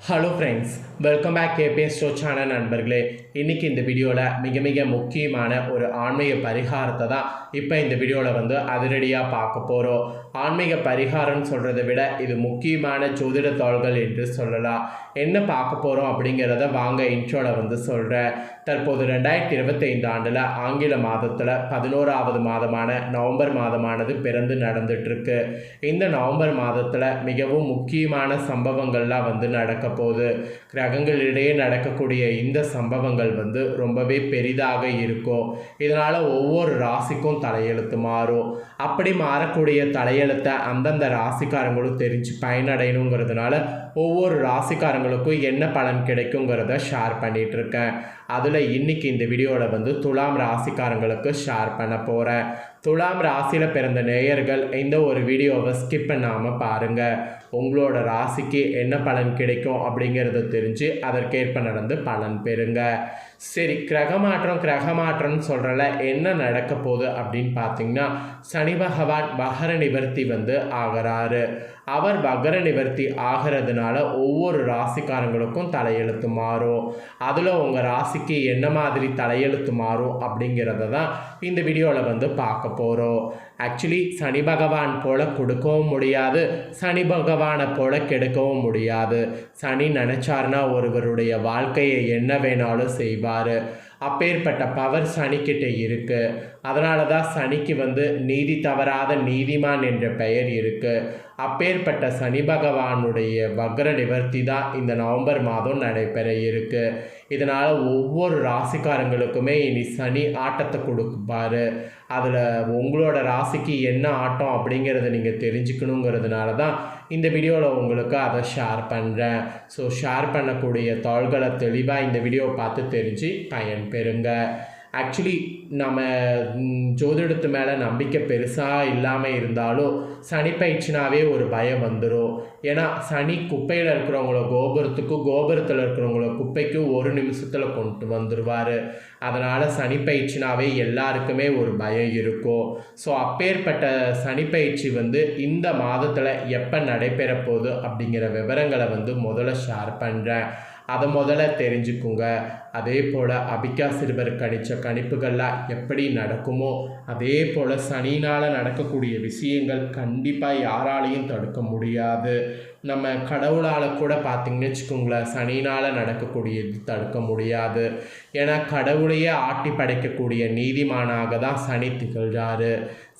Hello friends, welcome back KPS show channel நண்பர்களே. இன்றைக்கி இந்த வீடியோவில் மிக முக்கியமான ஒரு ஆன்மீக பரிகாரத்தை தான் இப்போ இந்த வீடியோவில் அதிரடியாக பார்க்க போகிறோம். ஆன்மீக பரிகாரம்னு சொல்கிறத விட இது முக்கியமான ஜோதிட தாள்கள் என்று சொல்லலாம். என்ன பார்க்க போகிறோம் அப்படிங்கிறத வாங்க இன்ட்ரோவில் சொல்கிறேன். தற்போது 2025 ஆண்டில் ஆங்கில மாதத்தில் 11வது மாதமான நவம்பர் மாதமானது பிறந்து நடந்துட்டுருக்கு. இந்த நவம்பர் மாதத்தில் மிகவும் முக்கியமான சம்பவங்கள்லாம் நடக்க போகுது. கிரகங்களிடையே நடக்கக்கூடிய இந்த சம்பவங்கள் ரொம்பவே பெரிதாக இருக்கும். இதனால் ஒவ்வொரு ராசிக்கும் தலையெழுத்து மாறும். அப்படி மாறக்கூடிய தலையெழுத்தை அந்தந்த ராசிக்காரங்களும் தெரிஞ்சு பயனடையணுங்கிறதுனால ஒவ்வொரு ராசிக்காரங்களுக்கும் என்ன பலன் கிடைக்குங்கிறத ஷேர் பண்ணிகிட்ருக்கேன். அதில் இன்றைக்கி இந்த வீடியோவில் துலாம் ராசிக்காரங்களுக்கு ஷேர் பண்ண போகிறேன். துலாம் ராசியில் பிறந்த நேயர்கள் இந்த ஒரு வீடியோவை ஸ்கிப் பண்ணாமல் பாருங்கள். உங்களோட ராசிக்கு என்ன பலன் கிடைக்கும் அப்படிங்கிறத தெரிஞ்சு அதற்கேற்ப நடந்து பலன் பெறுங்க. சரி, கிரகமாற்றம்னு சொல்கிறல என்ன நடக்க போகுது அப்படின்னு பார்த்தீங்கன்னா, சனி பகவான் வகர நிவர்த்தி ஆகிறாரு. அவர் வகர நிவர்த்தி ஆகிறதுனால ஒவ்வொரு ராசிக்காரங்களுக்கும் தலையெழுத்து மாறும். அதில் உங்கள் ராசிக்கு என்ன மாதிரி தலையெழுத்து மாறும் அப்படிங்கிறத தான் இந்த வீடியோவில் பார்க்க போகிறோம். ஆக்சுவலி சனி பகவான் போல் கொடுக்கவும் முடியாது, சனி பகவானை போல் கெடுக்கவும் முடியாது. சனி நினச்சார்னா ஒருவருடைய வாழ்க்கையை என்ன வேணாலும் செய்வார். அப்பேற்பட்ட பவர் சனிக்கிட்ட இருக்குது. அதனால தான் சனிக்கு நீதி தவறாத நீதிமான் என்ற பெயர் இருக்குது. அப்பேற்பட்ட சனி பகவானுடைய வக்ர நிவர்த்தி தான் இந்த நவம்பர் மாதம் நடைபெற இருக்குது. இதனால் ஒவ்வொரு ராசிக்காரங்களுக்குமே இனி சனி ஆட்டத்தை கொடுப்பாரு. அதில் உங்களோட ராசிக்கு என்ன ஆட்டம் அப்படிங்கிறத நீங்கள் தெரிஞ்சுக்கணுங்கிறதுனால தான் இந்த வீடியோவில் உங்களுக்கு அதை ஷேர் பண்ணுறேன். ஸோ ஷேர் பண்ணக்கூடிய தாள்களை தெளிவாக இந்த வீடியோவை பார்த்து தெரிஞ்சு பயன் பெறுங்க. ஆக்சுவலி நம்ம ஜோதிடத்து மேலே நம்பிக்கை பெருசாக இல்லாமல் இருந்தாலும் சனி பயிற்சினாவே ஒரு பயம் வந்துடும். ஏன்னா சனி குப்பையில் இருக்கிறவங்கள கோபுரத்தில் இருக்கிறவங்கள குப்பைக்கு ஒரு நிமிஷத்தில் கொண்டு வந்துடுவார். அதனால் சனி பயிற்சினாவே எல்லாருக்குமே ஒரு பயம் இருக்கும். ஸோ அப்பேற்பட்ட சனி பயிற்சி இந்த மாதத்தில் எப்போ நடைபெற போகுது அப்படிங்கிற விவரங்களை முதல்ல ஷேர் பண்ணுறேன். அதை முதல்ல தெரிஞ்சுக்குங்க. அதே போல் அபிகா சிறுவர் கணித்த கணிப்புகள்லாம் எப்படி நடக்குமோ அதே போல் சனினால் நடக்கக்கூடிய விஷயங்கள் கண்டிப்பாக யாராலையும் தடுக்க முடியாது. நம்ம கடவுளால் கூட பார்த்திங்கன்னு வச்சுக்கோங்களேன், சனினால் நடக்கக்கூடியது தடுக்க முடியாது. ஏன்னா கடவுளையே ஆட்டி படைக்கக்கூடிய நீதிமானாக தான் சனி திகழ்கிறாரு.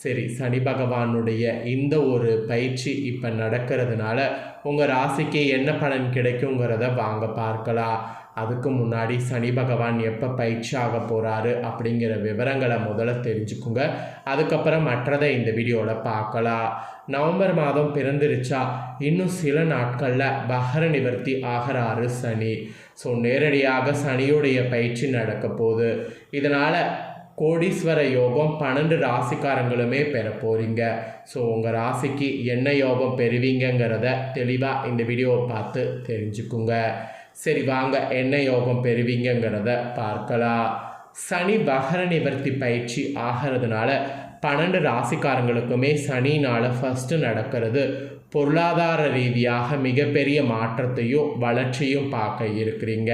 சரி, சனி பகவானுடைய இந்த ஒரு பயிற்சி இப்போ நடக்கிறதுனால உங்கள் ராசிக்கு என்ன பலன் கிடைக்குங்கிறத வாங்க பார்க்கலாம். அதுக்கு முன்னாடி சனி பகவான் எப்போ பயிற்சி ஆக போகிறாரு அப்படிங்கிற விவரங்களை முதல்ல தெரிஞ்சுக்குங்க. அதுக்கப்புறம் மற்றதை இந்த வீடியோவில் பார்க்கலாம். நவம்பர் மாதம் பிறந்துருச்சா இன்னும் சில நாட்களில் வகர நிவர்த்தி ஆகிறாரு சனி. ஸோ நேரடியாக சனியுடைய பயிற்சி நடக்க போகுது. இதனால் கோடீஸ்வர யோகம் 12 ராசிக்காரங்களுமே பெற போகிறீங்க. ஸோ உங்கள் ராசிக்கு என்ன யோகம் பெறுவீங்கிறத தெளிவாக இந்த வீடியோவை பார்த்து தெரிஞ்சுக்குங்க. சரி வாங்க, என்ன யோகம் பெறுவீங்கிறத பார்க்கலாம். சனி வகர நிவர்த்தி பயிற்சி ஆகிறதுனால 12 ராசிக்காரங்களுக்குமே சனினால் ஃபஸ்ட்டு நடக்கிறது பொருளாதார ரீதியாக மிகப்பெரிய மாற்றத்தையும் வளர்ச்சியும் பார்க்க இருக்கிறீங்க.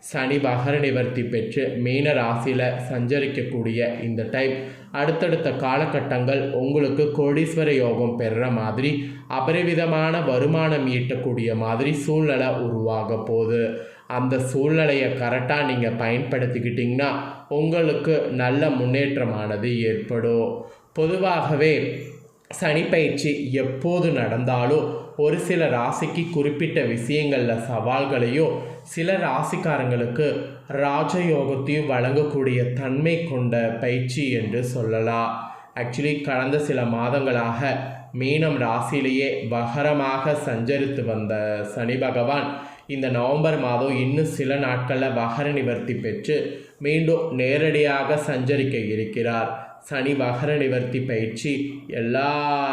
சனி வகர நிவர்த்தி பெற்று மீன ராசியில் சஞ்சரிக்கக்கூடிய இந்த டைம் அடுத்தடுத்த காலகட்டங்கள் உங்களுக்கு கோடீஸ்வர யோகம் பெறுற மாதிரி அபரிவிதமான வருமானம் ஈட்டக்கூடிய மாதிரி சூழ்நிலை உருவாக போகுது. அந்த சூழ்நிலையை கரெக்டாக நீங்கள் பயன்படுத்திக்கிட்டிங்கன்னா உங்களுக்கு நல்ல முன்னேற்றமானது ஏற்படும். பொதுவாகவே சனி பயிற்சி எப்போது நடந்தாலும் ஒரு சில ராசிக்கு குறிப்பிட்ட விஷயங்களில் சவால்களையும் சில ராசிக்காரங்களுக்கு ராஜயோகத்தையும் வழங்கக்கூடிய தன்மை கொண்ட பயிற்சி என்று சொல்லலாம். ஆக்சுவலி கடந்த சில மாதங்களாக மீனம் ராசியிலேயே வகரமாக சஞ்சரித்து வந்த சனி பகவான் இந்த நவம்பர் மாதம் இன்னும் சில நாட்களில் வகர நிவர்த்தி பெற்று மீண்டும் நேரடியாக சஞ்சரிக்க இருக்கிறார். சனி வகர நிவர்த்தி பயிற்சி எல்லா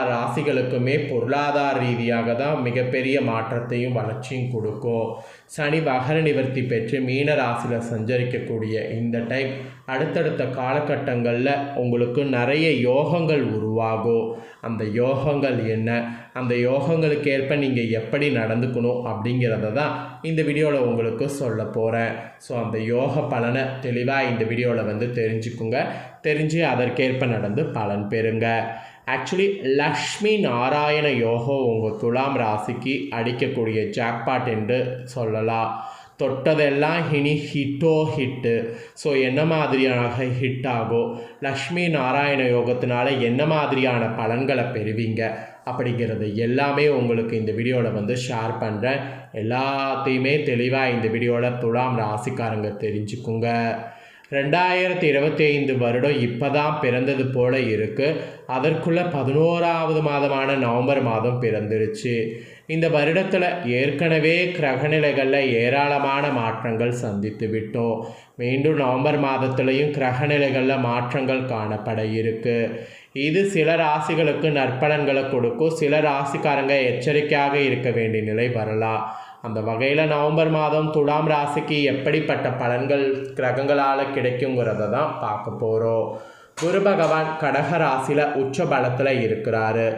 ராசிகளுக்குமே பொருளாதார ரீதியாக தான் மிகப்பெரிய மாற்றத்தையும் வளர்ச்சியும் கொடுக்கும். சனி வகர நிவர்த்தி பெற்று மீன ராசியில் சஞ்சரிக்கக்கூடிய இந்த டைம் அடுத்தடுத்த காலகட்டங்களில் உங்களுக்கு நிறைய யோகங்கள் உருவாகும். அந்த யோகங்கள் என்ன, அந்த யோகங்களுக்கு ஏற்ப நீங்கள் எப்படி நடந்துக்கணும் அப்படிங்கிறத தான் இந்த வீடியோவில் உங்களுக்கு சொல்ல போகிறேன். ஸோ அந்த யோக பலனை தெளிவாக இந்த வீடியோவில் தெரிஞ்சுக்குங்க. தெரிஞ்சு அதற்கேற்ப நடந்து பலன் பெறுங்க. ஆக்சுவலி லக்ஷ்மி நாராயண யோகம் உங்கள் துலாம் ராசிக்கு அடிக்கக்கூடிய ஜாக்பாட் என்று சொல்லலாம். தொட்டதெல்லாம் இனி ஹிட்டு. ஸோ என்ன மாதிரியாக ஹிட் ஆகும், லக்ஷ்மி நாராயண யோகத்தினால என்ன மாதிரியான பலன்களை பெறுவீங்க அப்படிங்கிறது எல்லாமே உங்களுக்கு இந்த வீடியோவில் ஷேர் பண்ணுறேன். எல்லாத்தையுமே தெளிவாக இந்த வீடியோவில் துலாம் ராசிக்காரங்க தெரிஞ்சுக்குங்க. 2025 வருடம் இப்போ தான் பிறந்தது போல் இருக்குது. அதற்குள்ளே 11வது மாதமான நவம்பர் மாதம் பிறந்துருச்சு. இந்த வருடத்தில் ஏற்கனவே கிரகநிலைகளில் ஏராளமான மாற்றங்கள் சந்தித்து விட்டோம். மீண்டும் நவம்பர் மாதத்துலேயும் கிரகநிலைகளில் மாற்றங்கள் காணப்பட இருக்குது. இது சில ராசிகளுக்கு நற்பலன்களை கொடுக்கும். சில ராசிக்காரங்க எச்சரிக்கையாக இருக்க வேண்டிய நிலை வரலாம். அந்த வகையில் நவம்பர் மாதம் துலாம் ராசிக்கு எப்படிப்பட்ட பலன்கள் கிரகங்களால் கிடைக்குங்கிறத தான் பார்க்க போகிறோம். குரு பகவான் கடக ராசியில் உச்ச பலத்தில் இருக்கிறாரு.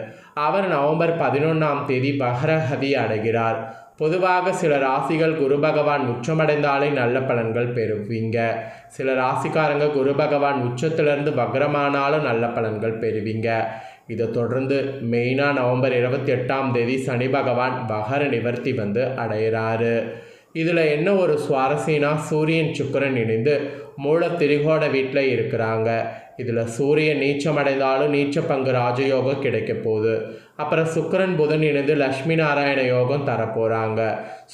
அவர் நவம்பர் 11ஆம் தேதி பகரகதி அடைகிறார். பொதுவாக சில ராசிகள் குரு பகவான் உச்சமடைந்தாலே நல்ல பலன்கள் பெறுவீங்க. சில ராசிக்காரங்க குரு பகவான் உச்சத்திலிருந்து வக்ரமானாலும் நல்ல பலன்கள் பெறுவீங்க. இதை தொடர்ந்து மெயினாக நவம்பர் 28ஆம் தேதி சனி பகவான் பகர நிவர்த்தி அடைகிறாரு. இதில் என்ன ஒரு சுவாரஸ்யம்னா, சூரியன் சுக்கிரன் இணைந்து மூல திரிகோண வீட்டில் இருக்கிறாங்க. இதில் சூரியன் நீச்சமடைந்தாலும் நீச்ச பங்கு ராஜயோகம் கிடைக்க போகுது. அப்புறம் சுக்கிரன் புதன் இணைந்து லக்ஷ்மி நாராயண யோகம் தரப்போகிறாங்க.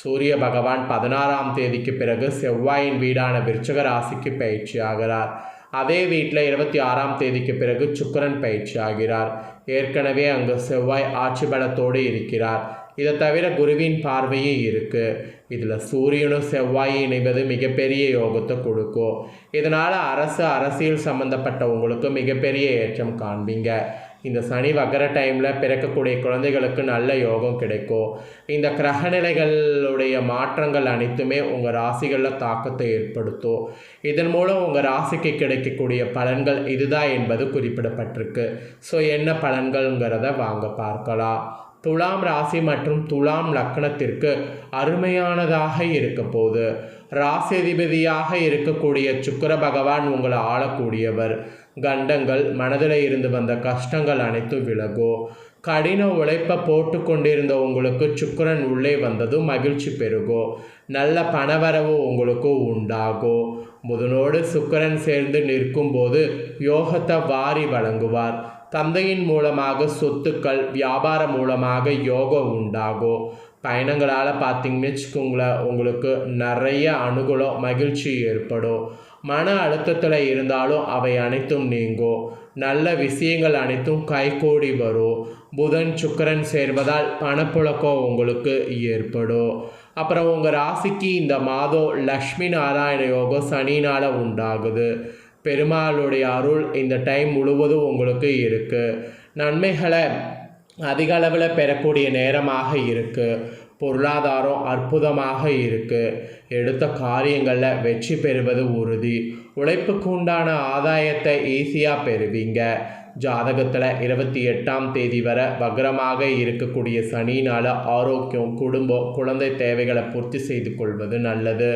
சூரிய பகவான் 16ஆம் தேதிக்கு பிறகு செவ்வாயின் வீடான விருச்சக ராசிக்கு பயிற்சி ஆகிறார். அதே வீட்டில் 26ஆம் தேதிக்கு பிறகு சுக்கிரன் பயிற்சி ஆகிறார். ஏற்கனவே அங்கு செவ்வாய் ஆட்சி பலத்தோடு இருக்கிறார். இதை தவிர குருவின் பார்வையும் இருக்குது. இதில் சூரியனும் செவ்வாயும் இணைவது மிகப்பெரிய யோகத்தை கொடுக்கும். இதனால் அரசியல் சம்மந்தப்பட்ட உங்களுக்கு மிகப்பெரிய ஏற்றம் காண்பீங்க. இந்த சனி வக்கர டைமில் பிறக்கக்கூடிய குழந்தைகளுக்கு நல்ல யோகம் கிடைக்கும். இந்த கிரகநிலைகளுடைய மாற்றங்கள் அனைத்துமே உங்கள் ராசிகளில் தாக்கத்தை ஏற்படுத்தும். இதன் மூலம் உங்கள் ராசிக்கு கிடைக்கக்கூடிய பலன்கள் இதுதான் என்பது குறிப்பிடப்பட்டிருக்கு. ஸோ என்ன பலன்கள்ங்கிறத வாங்க பார்க்கலாம். துலாம் ராசி மற்றும் துலாம் லக்னத்திற்கு அருமையானதாக இருக்க போது. ராசிதிபதியாக இருக்கக்கூடிய சுக்கிர பகவான் உங்களை ஆளக்கூடியவர். கண்டங்கள், மனதில் இருந்து வந்த கஷ்டங்கள் அனைத்தும் விலகும். கடின உழைப்பை போட்டு கொண்டிருந்த உங்களுக்கு சுக்கிரன் உள்ளே வந்ததும் மகிழ்ச்சி பெருகும். நல்ல பணவரவு உங்களுக்கு உண்டாகும். புதனோடு சுக்கிரன் சேர்ந்து நிற்கும்போது யோகத்தை வாரி வழங்குவார். தந்தையின் மூலமாக சொத்துக்கள், வியாபாரம் மூலமாக யோகம் உண்டாகும். பயணங்களால் பார்த்தீங்கன்னு வச்சுக்கோங்களேன், உங்களுக்கு நிறைய அனுகூலம், மகிழ்ச்சி ஏற்படும். மன அழுத்தத்தில் இருந்தாலும் அவை அனைத்தும் நீங்கும். நல்ல விஷயங்கள் அனைத்தும் கைகூடி வரும். புதன் சுக்கிரன் சேர்வதால் பணப்புழக்கம் உங்களுக்கு ஏற்படும். அப்புறம் உங்கள் ராசிக்கு இந்த மாதம் லக்ஷ்மி நாராயண யோகம் சனினால் உண்டாகுது. பெருமாளுடைய அருள் இந்த டைம் முழுவதும் உங்களுக்கு இருக்குது. நன்மைகளை அதிக அளவில் பெறக்கூடிய நேரமாக இருக்குது. பொருளாதாரம் அற்புதமாக இருக்குது. எடுத்த காரியங்களில் வெற்றி பெறுவது உறுதி. உழைப்புக்கு உண்டான ஆதாயத்தை ஈஸியாக பெறுவீங்க. ஜாதகத்தில் 28ஆம் தேதி வரை வக்ரமாக இருக்கக்கூடிய சனினால் ஆரோக்கியம், குடும்பம், குழந்தை தேவைகளை பூர்த்தி செய்து கொள்வது நல்லது.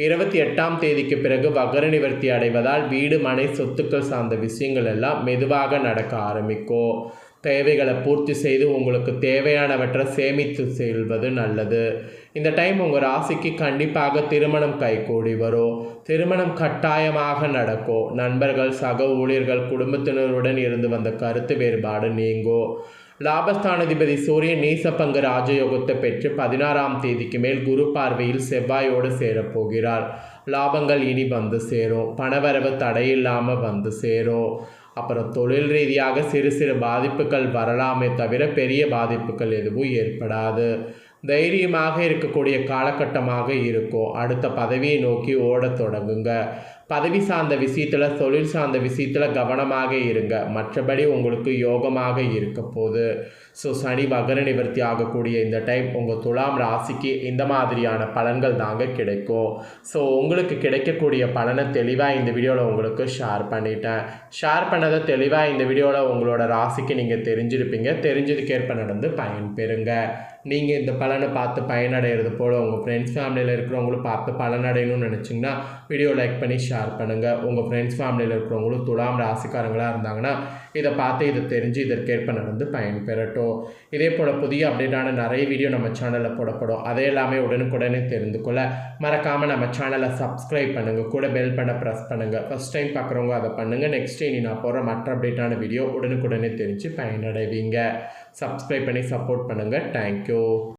28ஆம் தேதிக்கு பிறகு வக்ர நிவர்த்தி அடைவதால் வீடு, மனை, சொத்துக்கள் சார்ந்த விஷயங்கள் எல்லாம் மெதுவாக நடக்க ஆரம்பிக்கும். தேவைகளை பூர்த்தி செய்து உங்களுக்கு தேவையானவற்றை சேமித்து செல்வது நல்லது. இந்த டைம் உங்கள் ராசிக்கு கண்டிப்பாக திருமணம் கைகூடி வரும். திருமணம் கட்டாயமாக நடக்கும். நண்பர்கள், சக ஊழியர்கள், குடும்பத்தினருடன் இருந்து வந்த கருத்து வேறுபாடு நீங்கும். லாபஸ்தானாதிபதி சூரியன் நீசப்பங்கு ராஜயோகத்தை பெற்று 16ஆம் தேதிக்கு மேல் குரு பார்வையில் செவ்வாயோடு சேரப்போகிறார். லாபங்கள் இனி வந்து சேரும். பணவரவு தடையில்லாமல் வந்து சேரும். அப்புறம் தொழில் ரீதியாக சிறு சிறு பாதிப்புகள் வரலாமே தவிர பெரிய பாதிப்புகள் எதுவும் ஏற்படாது. தைரியமாக இருக்கக்கூடிய காலகட்டமாக இருக்கும். அடுத்த பதவியை நோக்கி ஓடத் தொடங்குங்க. பதவி சார்ந்த விஷயத்தில், தொழில் சார்ந்த விஷயத்தில் கவனமாக இருங்க. மற்றபடி உங்களுக்கு யோகமாக இருக்க போகுது. ஸோ சனி வகர நிவர்த்தி ஆகக்கூடிய இந்த டைம் உங்கள் துலாம் ராசிக்கு இந்த மாதிரியான பலன்கள் தாங்க கிடைக்கும். ஸோ உங்களுக்கு கிடைக்கக்கூடிய பலனை தெளிவாக இந்த வீடியோவில் உங்களுக்கு ஷேர் பண்ணிட்டேன். ஷேர் பண்ணதை தெளிவாக இந்த வீடியோவில் உங்களோட ராசிக்கு நீங்கள் தெரிஞ்சிருப்பீங்க. தெரிஞ்சதுக்கேற்ப நடந்து பயன்பெறுங்க. நீங்கள் இந்த பலனை பார்த்து பயனடைகிறது போல் உங்கள் ஃப்ரெண்ட்ஸ் ஃபேமிலியில் இருக்கிறவங்களும் பார்த்து பலனடையணும்னு நினச்சிங்கன்னா வீடியோ லைக் பண்ணி ஷேர் பண்ணுங்கள். உங்கள் ஃப்ரெண்ட்ஸ் ஃபேமிலியில் இருக்கிறவங்களும் துலாம் ராசிக்காரங்களாக இருந்தாங்கன்னா இதை பார்த்து இதை தெரிஞ்சு இதற்கேற்ப நடந்து பயன்பெறட்டும். இதே போல் புதிய அப்டேட்டான நிறைய வீடியோ நம்ம சேனலில் போடப்படும். அதை எல்லாமே உடனுக்குடனே தெரிந்து கொள்ள மறக்காமல் நம்ம சேனலை சப்ஸ்கிரைப் பண்ணுங்கள். கூட பெல் பண்ண ப்ரெஸ் பண்ணுங்கள். ஃபஸ்ட் டைம் பார்க்குறவங்க அதை பண்ணுங்கள். நெக்ஸ்ட் இனி நான் போடுற மற்ற அப்டேட்டான வீடியோ உடனுக்குடனே தெரிஞ்சு பயனடைவீங்க. சப்ஸ்கிரைப் பண்ணி சப்போர்ட் பண்ணுங்கள். தேங்க்யூ.